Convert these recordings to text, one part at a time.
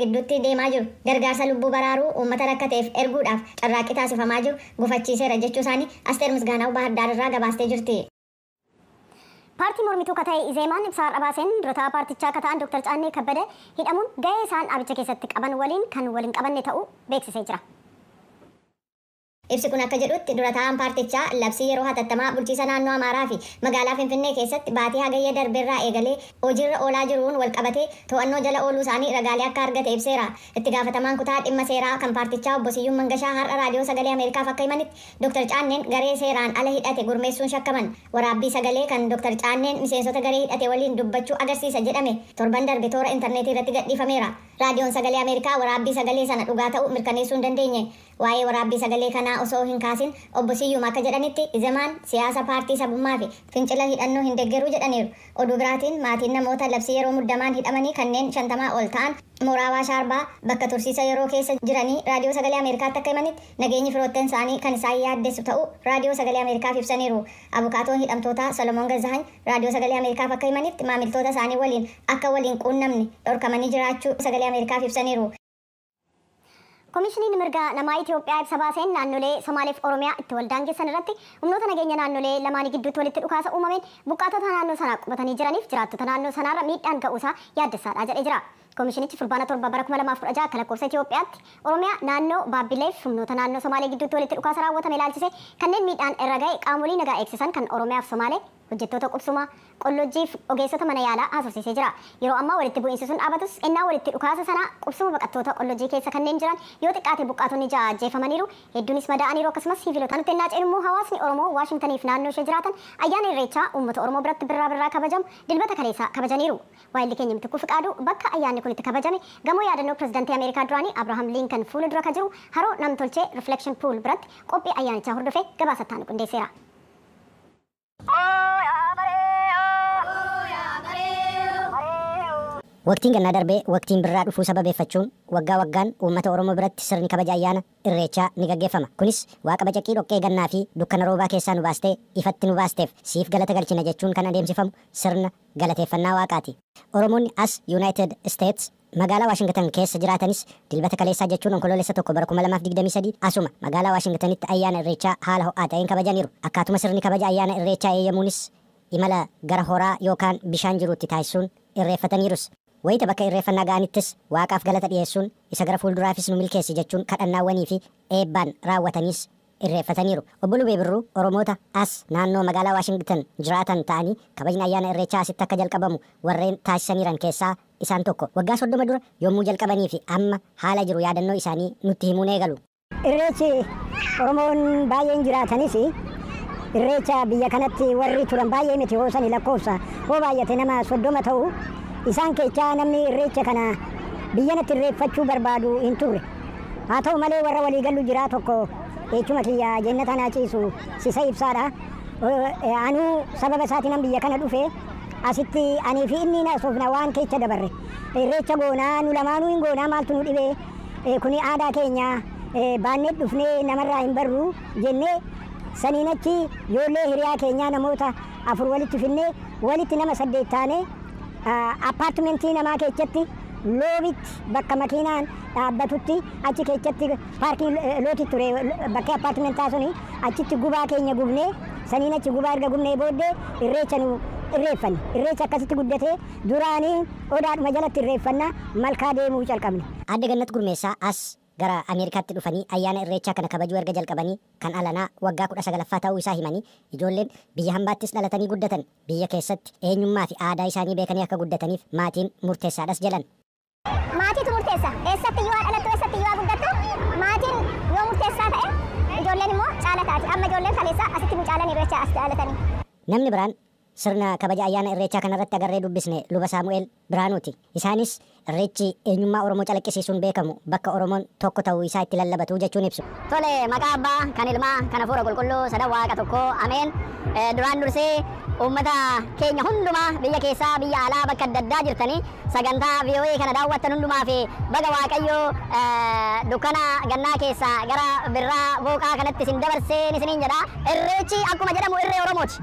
gidduutti deemaa jiru gargaarsa lubbuu baraaruu uummata rakkateef erguudhaaf carraaqqii taasifamaa jiru gufachiiseera jechuu isaanii Asteer Misgaanaw Bahar Daar irraa gabaastee jirti. Paartii mormituu kata'e Izeemaan ibsaa dhabaaseen durataa paartichaa kata'an Dr. Caannee Kabbadee hidhamuun gahee isaan dhaabicha keessatti qaban waliin kan waliin qabanne ta'uu beeksisee jira. Ibsi kun akka jedhutti durataan paartichaa labsii yeroo hatattamaa bulchiisa naannoo Amaaraa fi magaalaa Finfinnee keessatti baatii hagayya darbeerraa eegalee hojiirra oolaa jiruun wal qabatee to'annoo jala ooluu isaanii ragaalee akka argate ibseera. Itti gaafatamaan kutaa dhimma seeraa kan paartichaa obbo Siyyuum Mangashaa har'a raadiyoo sagalee Ameerikaaf akka himanitti Dr. Caanneen garee seeraan ala hidhate gurmeessuun shakkaman. Waraabbii sagalee kan Dr. Caanneen miseensota garee hidhate waliin dubbachuu agarsiisa jedhame torban darbe toora intarneetii irratti gadhiifameera. Raadiyoon sagalee Ameerikaa waraabbii sagalee sana dhugaa ta'uu mirkaneessuu hin dandeenye. Waa'ee waraabbii sagalee kanaa osoo hin kaasin obbo Siyyuum akka jedhanitti Izemaan siyaasa paartii sabummaa fi fincila hidhannoo hin deeggaru jedhaniiru. Oduu biraatiin maatiin namoota labsii yeroo muddamaan hidhamanii kanneen 50 ol ta'an mooraa Waashaarbaa bakka tursiisa yeroo keessa jiranii raadiyoo sagalee Ameerikaatti akka himanitti nageenyi firoottan isaanii kan isaan yaaddessu ta'uu raadiyoo sagalee Ameerikaaf ibsaniiru. Abukaatoon hidhamtootaa Solomoon Gazaany raadiyoo sagalee Ameerikaaf akka himanitti maamiltoota isaanii waliin akka waliin quunnamne dhorkamanii jiraachuu sagalee Ameerikaaf ibsaniiru. Komishiniin mirga namaa Itoophiyaa ibsa baaseen naannolee Somaaleef Oromiyaa itti waldaangessan irratti humnoota nageenya naannolee lamaanii gidduutti walitti dhukaasa uumameen buqqaatota naannoo sanaa qubatanii jiraniif jiraattota naannoo sanaarra miidhaan ga'uusaa yaaddessaadha jedhee jira. Komishinichi fulbaana 7 bara 2016 akka lakkoofsa Itoophiyaatti Oromiyaa naannoo Baabbileef humnoota naannoo Somaalee gidduutti walitti dhukaasa raawwatame ilaalchise kanneen miidhaan irra ga'e qaamolee nagaa eegsisan kan Oromiyaaf Somaalee hojjettoota qubsumaa qolloojjiif ogeessota mana yaalaa haasofsiisee jira. Yeroo ammaa walitti bu'iinsi sun dhaabatus ennaa walitti dhukaasa sana qubsuma baqattoota qolloojjii keessa kanneen jiran yoo xiqqaate buqqaatonni 6 ajjeefamaniiru hedduunis madaa'aniiru akkasumas siviilota. Nuti ennaa ceenu immoo hawaasni Oromoo Waashingtaniif naannoo ishee jiraatan ayyaana Irreechaa uummata Oromoo biratti birraa kabajamu dilbata kaleessaa kabajaniiru. Waayilli keenya Mitikkuu Fiqaaduu bakka ayyaanni kun itti kabajame gamoo yaadannoo pirezidaantii Ameerikaa duraanii Abrahaam Lincoln fuula dura ka jiru haroo namtolchee Reflection Pool biratti qophii ayyaanichaa hordofee gabaasattaan qindeesseera. Waqtiin gannaa darbee waqtiin birraa dhufuu sababeeffachuun waggaa waggaan uummata Oromoo biratti sirni kabaja ayyaana Irreechaa ni gaggeeffama. Kunis waaqa bacaqii dhoqqee gannaa fi dukkana roobaa keessaa nu baastee ifatti nu baasteef siif galata galchina jechuun kan adeemsifamu sirna galateeffannaa waaqaati. Oromoonni as United States magaalaa Waashingtan keessa jiraatanis dilbata kaleessaa jechuun onkoloolessa 1 bara 2023 asuma magaalaa Waashingtanitti ayyaana Irreechaa haala ho'aa ta'een kabajaniiru. Akkaatuma sirni kabaja ayyaana Irreechaa eeyyamuunis imala gara horaa yookaan bishaan jiruutti taasisuun irreeffataniirus. Wayita bakka irreeffannaa ga'anittis waaqaaf galata dhiyeessuun isa gara fuulduraafis nu milkeessi jechuun kadhannaawwanii fi eebbaan raawwataniis irreeffataniiru. Obbo Lubee Birruu Oromoota as naannoo magaalaa Waashingtan jiraatan ta'anii kabajni ayyaana Irreechaa asitti akka jalqabamu warreen taasisaniiran keessaa isaan tokko. Waggaa 30 dura yommuu jalqabanii fi amma haala jiru yaadannoo isaanii nutti himuun eegalu. Irreechi Oromoon baay'een jiraatanis irreecha biyya kanatti warri turan baay'ee miti hoosanii lakkoofsa hoo baay'ate nama 30 ta'u. Isaan keessaa namni irreecha kana biyyanatti irreeffachuu barbaadu hin turre. Haa ta'u malee warra waliigallu jira tokko jechuuma kiyya jannata naa ciisu sisa ibsaadha. Anuu sababa isaatiin biyya kana dhufe asitti anii fi inni naasofna waan keessa dabarre. Irreecha goonaa nu lamaanuu hin goonaa maaltu nu dhibee kuni aadaa keenya baannee dhufnee namarraa hin barru jennee saniin achi ijoollee hiriyaa keenyaa namoota 4 walitti finnee walitti nama 8 taane appaartimentii namaa keessatti loobitti bakka makiinaan dhaabbatutti achi keessatti paarkii looti ture bakka appaartimentaa suni achitti gubaa keenya gubnee saniin achi gubaa erga gubnee booddee irreecha nu irreeffanne. Irreecha akkasitti guddatee duraanii odaadhuma jalatti irreeffannaa malkaa deemuu calqabne. Adde Gannat Gurmeessaa as gara Ameerikaatti dhufanii ayyaana Irreechaa kana kabajuu erga jalqabanii kan alanaa waggaa 19ffaa ta'uu isaa himanii ijoolleen biyya hambaattis dhalatanii guddatan biyya keessatti eenyummaa fi aadaa isaanii beekanii akka guddataniif maatiin murteessaadhas jedhan. Maatiitu murteessa. Eessatti yoo dhalattu eessatti yoo guddattu maatiin yoo murteessaa ta'e ijoolleen immoo caala taati. Amma ijoolleen kaleessaa asitti mucaalan Irreechaa as dhalatanii. Namni biraan sirna kabaja ayyaana Irreechaa kanarratti agarree dubbisne luba Saamu'eel Biraanuuti. Isaanis Irreechi eenyummaa Oromoo calaqqisiisuun beekamu bakka Oromoon tokko ta'uu isaa itti lallabatu jechuun ibsu. Tole maqaa abbaa kan ilmaa kan hafuura qulqulluu sadan waaqa tokko ameen. Duraan dursee uummata keenya hundumaa biyya keessaa biyya alaa bakka adda addaa jirtanii sagantaa VOA kana daawwattan hundumaa fi baga Waaqayyoo dukkana gannaa keessaa gara birraa booqaa kanatti isin dabarsee isiniin jedha. Irreechi akkuma jedhamu irree Oromooti.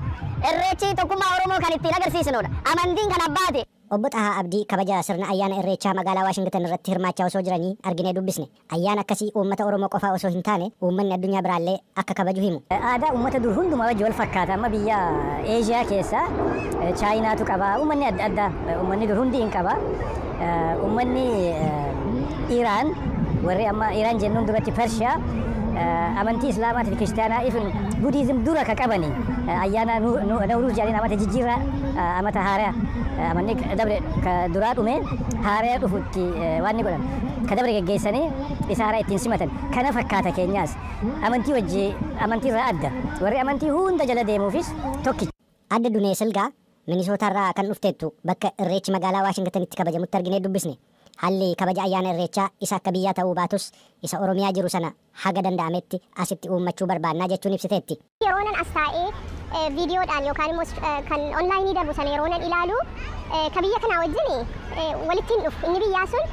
Irreechi tokkummaa Oromoo kan ittiin agarsiisnudha. Amantiin kan abbaati. Obbo Xahaa Abdii kabaja sirna ayyaana irreechaa magaalaa Waashingtan irratti hirmaachaa osoo jiranii arginee dubbisne. Ayyaana akkasii uummata Oromoo qofaa osoo hin taane uummanni addunyaa biraallee akka kabaju himu. Aadaa uummata dur hundumaa wajji wal fakkaata. Amma biyya Eeshiyaa keessa Chaayinaatu qaba. Uummanni adda addaa uummanni dur hundi hin qaba. Uummanni Iraan warri amma Iraan jennuun duratti Pershiyaa amantii Islaamaa fi Kiristaanaa ifin Budiizim dura ka qabani. Ayyaana Nawruuz jedhanii amata jijjiirraa amata haaraa amanni dabre ka duraa dhume haaraa dhufutti waan ni godhan. Ka dabre geggeessanii isa haaraa ittiin simatan. Kana fakkaata keenyaas amantii wajji amantii irraa adda. Warri amantii hunda jala deemuufis tokkicha. Adda Dunee Silgaa Minisootaarraa kan dhufteettu bakka irreechi magaalaa Waashingtanitti kabajamutti arginee dubbisne. Haalli kabaja ayyaana irreechaa isa akka biyyaa ta'uu baatus isa Oromiyaa jiru sana haga danda'ametti asitti uummachuu barbaannaa jechuun ibsiteetti. Yeroonan as taa'ee viidiyoodhaan yookaan immoo kan onlaayinii darbu sana yeroonan ilaalu ka biyya kanaa wajjin walittiin dhufu inni biyyaa sun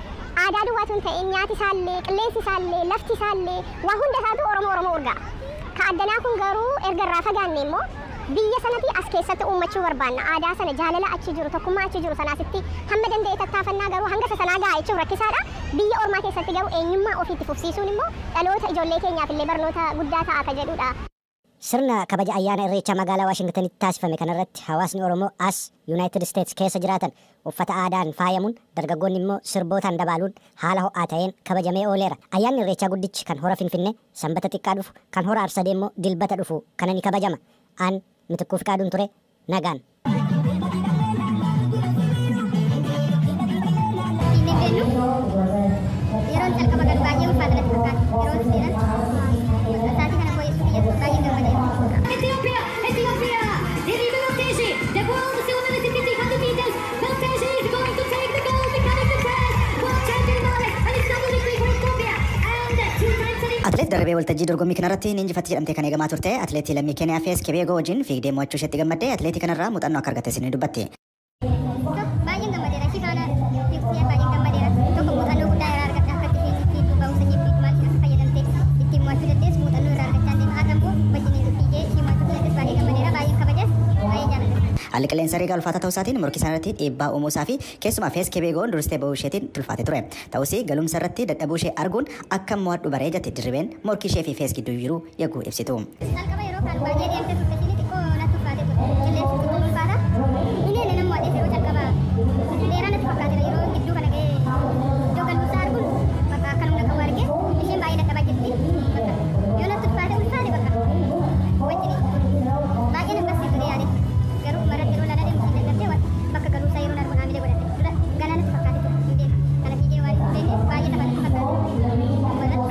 aadaa duwwaatuun ta'e nyaati isaallee qilleensi isaallee lafti isaallee waa hunda isaatu Oromoo urgaa. Ka addanaa kun garuu erga irraa fagaanne immoo biyya sanatti as keessatti uummachuu barbaanna. Aadaa sana jaalala achi jiru tokkummaa achi jiru sanaasitti hamma danda'e tattaafannaa garuu hanga sanaa gahaa jechuun rakkisaadha. Biyya ormaa keessatti garuu eenyummaa ofiitti fufsiisuun immoo dhaloota ijoollee keenyaaf illee barnoota guddaa ta'a akka jedhudha. Sirna kabaja ayyaana irreechaa magaalaa Waashingtanitti taasifame kanarratti hawaasni Oromoo as Yuunaayitid Isteets keessa jiraatan uffata aadaan faayamuun dargaggoonni immoo sirbootaan dabaaluun haala ho'aa ta'een kabajamee ooleera. Ayyaanni irreechaa guddichi kan hora Finfinnee sanbata xiqqaa dhufu kan hora Arsadee immoo dilbata dhufu kana ni kabajama. Aan Mitikkuu Fiqaaduun ture nagaan. Yeroon jalqaba gad baay'ee ulfaata natti fakkaata. Yeroon seenan sa'aatii kana fooyyessuuf biyyattuu baay'ee gammadeera. Ethiopia, the river of Teshi, the world silver is 100 meters, but Teshi is going to take the gold, becoming the first world champion Male, and it's double victory for Ethiopia, and 2 times a Atleet Darabee waltajjii dorgommii kanarratti ni injifatte jedhamtee kan eegamaa turte atleetii lammii Keeniyaa Fees Kebeegoo wajjin fiigdee mo'achuu isheetti gammadde atleetii kanarraa muuxannoo akka argatte isin dubbatte. Baay'een gammadeera. Shifaana fiigsiyaa baay'een gammadeera. Tokko muuxannoo guddaa irraa argadha. Akka itti fiigduu ba'umsa jeetti maal akka fayyadamte ittiin mo'achuu dandeessu muuxannoo irraa argachaa deema. Haa ta'u wajjin fiigee ishee mo'achuu dandeessu baay'ee gammadeera. Baay'een kabajas baay'ee jaalladha. Haalli qilleensa reegaa ulfaataa ta'uu isaatiin morkii isaarratti dhiibbaa uumuu isaa fi keessumaa Fees Kebeegoon duristee bahuu isheetiin tulfaate ture. Ta'us galumsa irratti dadhabuu ishee arguun akka mo'adhu baree jette dirribeen morkii ishee fi Fees gidduu jiru yagguu ibsitu. Jalqaba yeroo kan baay'ee deemtee turte isheen xiqqoo natti ulfaatee ture. Qilleensi xiqqoo ulfaata. Inni nama mo'atee yeroo jalqaba dheeraa natti fakkaatedha. Yeroo gidduu kana ga'ee iddoo galumsaa arguun bakka akkanuma qabu argee isheen baay'ee dadhabaa jirti. Bakka yoo natti ulfaate bakka wajjin baay'ee nama barsiifte yaade. Garuu maratti yeroo lala deemu isheen dadhabdee bakka galumsaa yeroo darbu haamilee godhatte. Dura galaa natti fakkaatee ture. Kana fiigee waan hin beekneef baay'ee tapha natti fakkaate.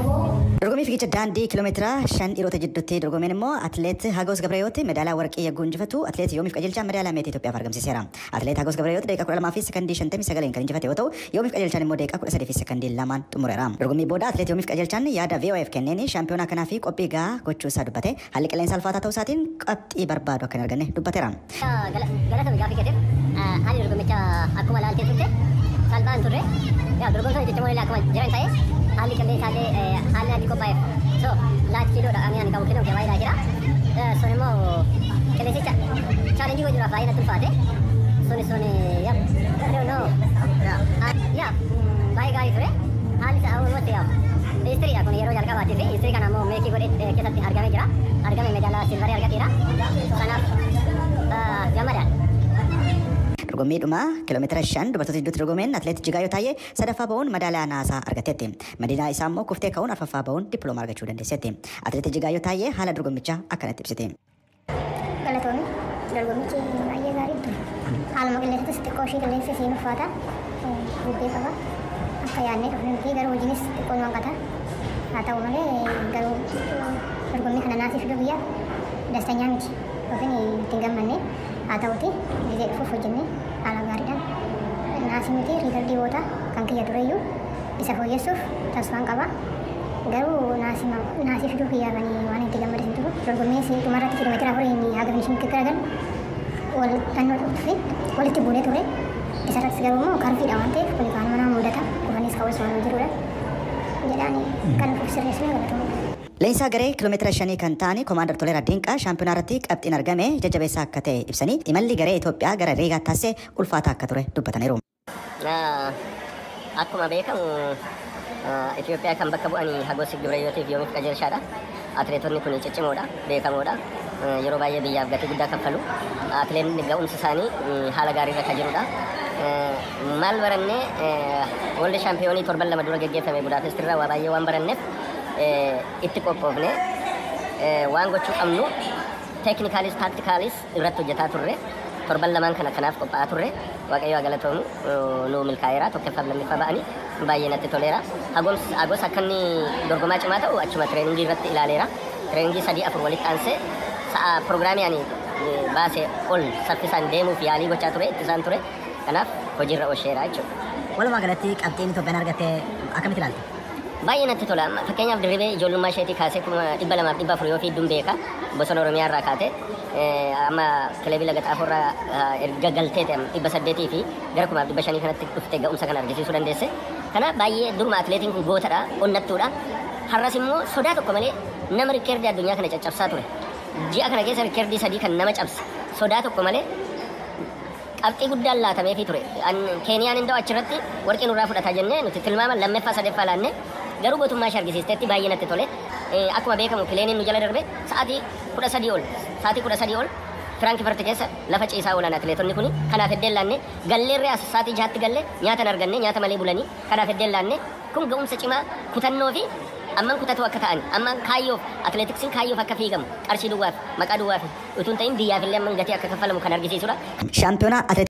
Dorgommii fiigicha daandii kiiloomeetira 5 dhiirota jidduutti dorgomeen immoo atleet Hagos Gabreeyooti medaalaa warqii yagguu injifatu atleet Yoomiif Qajeelchaan medaalaa meetii Itoophiyaaf argamsiiseera. Atleet Hagos Gabreeyooti daqiiqaa 12 fi sekondii 59 kan injifate yoo ta'u Yoomiif Qajeelchaan immoo daqiiqaa 13 fi sekondii 2 xumureera. Dorgommii booda atleet Yoomiif Qajeelchaan yaada VOF kenneen shaampiyoonaa kanaa fi qophii gahaa gochuu isaa dubbate haalli qilleensa ulfaataa ta'uu isaatiin qabxii barbaadu akka hin arganne dubbateera. Galata biyyaa fiigateef haalli dorgommicha akkuma ilaaltee turte salphaan turre dorgomtoonni jechamoon illee akkuma jiran ta'e haalli qilleensaa haalli adii qophaa'eef so laati kiiloodha ani qabu kiiloon kee baay'ee jira sun immoo qilleensicha chaalenjii gochuudhaaf baay'ee natti ulfaate sun baay'ee gaarii ture haalli isaa uumamatti istiriidha kun yeroo jalqabaati fi istirii kana immoo meekii godhee keessatti argamee jira argame medaalaa silvarii argateera kanaaf gammadaadha. Dorgommiidhuma kiiloomeetira 5 dubartoota jidduutti dorgomeen atleet Jigaayoo Taayee sadaffaa bahuun madaalaa naasaa argateetti. Madiinaa isaa immoo kuftee ka'uun arfaffaa bahuun dippiloomaa argachuu dandeesseetti. Atleet Jigaayoo Taayee haala dorgommichaa akkanatti ibsite. Galatoonni dorgommichi baay'ee gaarii ture. Haaluma qilleensatis xiqqoo ishee qilleensi isheen ulfaata. Bubbee qaba. Akka yaadnee dhufne miti garuu hojiinis xiqqoo nu hanqata. Haa ta'u malee garuu dorgommii kana naasii fiduu biyya dastanyaa miti. Yookiin ittiin gammanne haa ta'uti biyya dhufuuf hojjennee haala gaariidhaan naasii miti riikardii boota kan kiyya tureyyuu isa fooyyessuuf tasfaan qaba. Garuu naasii fiduu kiyyaafanii waan itti gammadan turu dorgommiis dhumarratti kiiloomeetira 4 haga finishii garagal wal dhannoo dhufe walitti buunee ture. Isarrattis garuu immoo karfiidha waan ta'eef kuni kaan mana mudata kufanis ka'uus waan jirudha jedhaanii kan sirreessine galatamu. Leensaa garee kiiloomeetira 5 kan ta'ani Komaander Toleeraa Dinqaa shaampiyoonaa irratti qabxiin argame jajjabeessaa akka ta'e ibsanii imalli garee Itoophiyaa gara Riigaatti taasise ulfaataa akka ture dubbataniiru. Akkuma beekamu Itoophiyaa kan bakka bu'anii Hagos Gibrayootiif yoomiif qajeelchaadha. Atileetonni kun ciccimoodha, beekamoodha. Yeroo baay'ee biyyaaf gatii guddaa kaffalu. Atileetonni ga'umsi isaanii haala gaariirra kan jirudha. Maal barannee World Championii torban lama dura geggeeffame Budaapest irraa waa baay'ee waan baranneef itti qophoofne waan gochuu qabnu teeknikaalis taaktikaalis irratti hojjetaa turre. Torban lamaan kana kanaaf qophaa'aa turre. Waaqayyo haa galatoomu nu milkaa'eera tokkoffaa lammiffaa ba'anii baay'ee natti toleera. Hagos akka inni dorgomaa cimaa ta'u achuma tireeningii irratti ilaaleera. Tireeningii 3-4 walitti aansee sa'a pirogiraamii ani baasee ol saffisaan deemuuf yaalii gochaa ture ittisaan ture. Kanaaf hojiirra oolcheera jechuudha. Walumaa galatti qabxiin Itoophiyaan argatte akkamitti ilaalta? Baay'ee natti tola. Fakkeenyaaf dirribee ijoollummaa isheetii kaasee 200 yoo fiidduun beeka. Bosona Oromiyaa irraa kaatee amma kilabii Laga Xaafoo irraa erga galtee 800 fi gara 500 kanatti dhuftee ga'umsa kana argisiisuu dandeesse. Kanaaf baay'ee duruma atileetiin kun gootadha, onnattuudha. Har'as immoo sodaa tokko malee nama rikkeerdii addunyaa kana caccabsaa ture. Ji'a kana keessa rikkeerdii 3 kan nama cabse sodaa tokko malee qabxii guddaan laatameefii ture. Keeniyaan indoo achirratti warqii nurraa fudhataa jennee nuti tilmaama lammaffaa sadeeffaa laannee garuu gootummaa ishee argisiisteetti baay'ee natti tole. Akkuma beekamu pileeniin nu jala darbe sa'aatii 13 ol Firaankifart keessa lafa ciisaa oolan atileetonni kun kanaaf eddeen laanne galleerree as sa'aatii 6tti galle nyaata hin arganne nyaata malee bulanii kanaaf eddeen laanne kun ga'umsa cimaa kutannoo fi amman kutatu akka ta'an amman kaayyoof atileetiksiin kaayyoof akka fiigamu qarshii duwwaaf maqaa duwwaaf utuun ta'in biyyaaf illee amman gatii akka kaffalamu kan argisiisudha. Shaampiyoonaa